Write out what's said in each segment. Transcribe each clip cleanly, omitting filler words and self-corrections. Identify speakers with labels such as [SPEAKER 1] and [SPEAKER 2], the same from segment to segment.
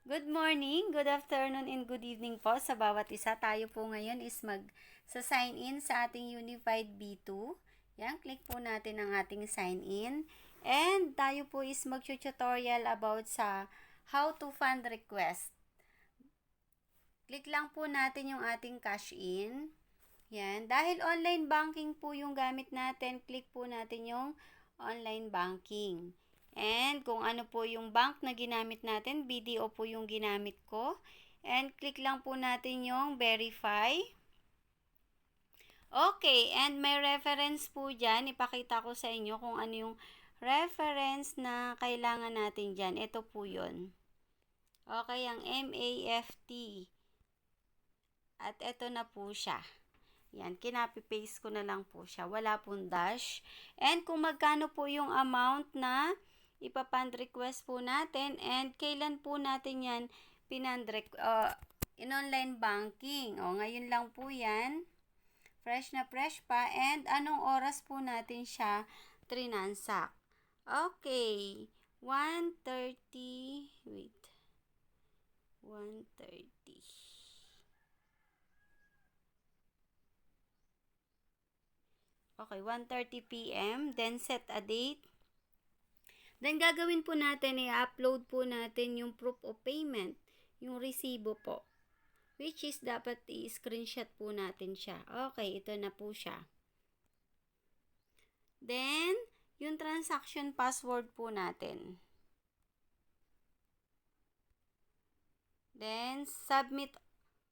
[SPEAKER 1] Good morning, good afternoon, and good evening po sa bawat isa. Tayo po ngayon is sign in sa ating Unified B2. Yan, click po natin ang ating sign in. And tayo po is mag-tutorial about sa how to fund request. Click lang po natin yung ating cash in. Yan, dahil online banking po yung gamit natin, click po natin yung online banking. And kung ano po yung bank na ginamit natin, BDO po yung ginamit ko. And click lang po natin yung verify. Okay, and may reference po dyan. Ipakita ko sa inyo kung ano yung reference na kailangan natin dyan. Ito po yun. Okay, ang MAFT. At ito na po siya. Yan, kinapi-paste ko na lang po siya. Wala pong dash. And kung magkano po yung amount na ipapand request po natin and kailan po natin yan in online banking. Ngayon lang po yan. Fresh na fresh pa. And anong oras po natin siya trinansact. Okay. 1:30. Wait. 1:30. Okay, 1:30 p.m. Then set a date. Then, gagawin po natin, i-upload po natin yung proof of payment, yung resibo po. Which is, dapat i-screenshot po natin siya. Okay, ito na po siya. Then, yung transaction password po natin. Then, submit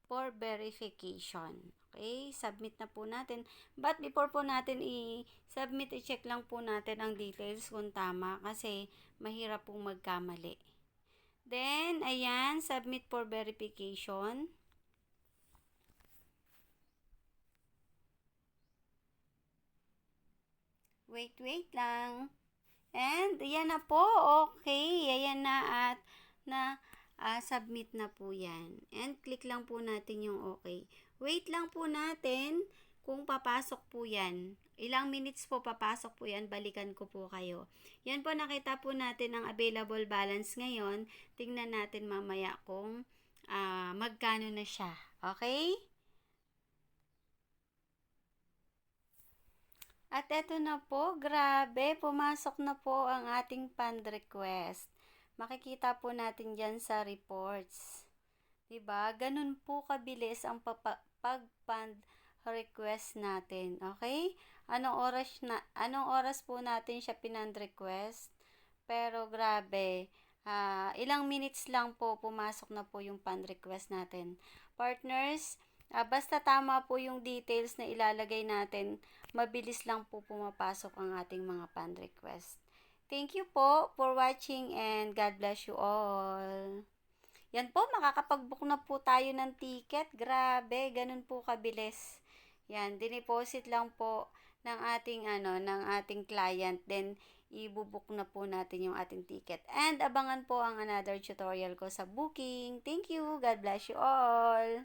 [SPEAKER 1] for verification. Okay, submit na po natin. But before po natin i-submit, i-check lang po natin ang details kung tama kasi mahirap pong magkamali. Then, ayan, submit for verification. Wait lang. And, ayan na po. Okay, ayan na at submit na po yan. And, click lang po natin yung okay. Wait lang po natin kung papasok po yan. Ilang minutes po papasok po yan, balikan ko po kayo. Yan po, nakita po natin ang available balance ngayon. Tingnan natin mamaya kung magkano na siya. Okay? At eto na po, grabe, pumasok na po ang ating fund request. Makikita po natin dyan sa reports. Diba? Ganun po kabilis ang pag-fund request natin. Okay? Anong oras po natin siya pinand request? Pero grabe, ilang minutes lang po pumasok na po yung fund request natin. Partners, basta tama po yung details na ilalagay natin, mabilis lang po pumapasok ang ating mga fund request. Thank you po for watching and God bless you all. Yan po, makakapag-book na po tayo ng ticket. Grabe, ganun po kabilis. Yan, dineposit lang po ng ating client. Then, i-book na po natin yung ating ticket. And abangan po ang another tutorial ko sa booking. Thank you. God bless you all.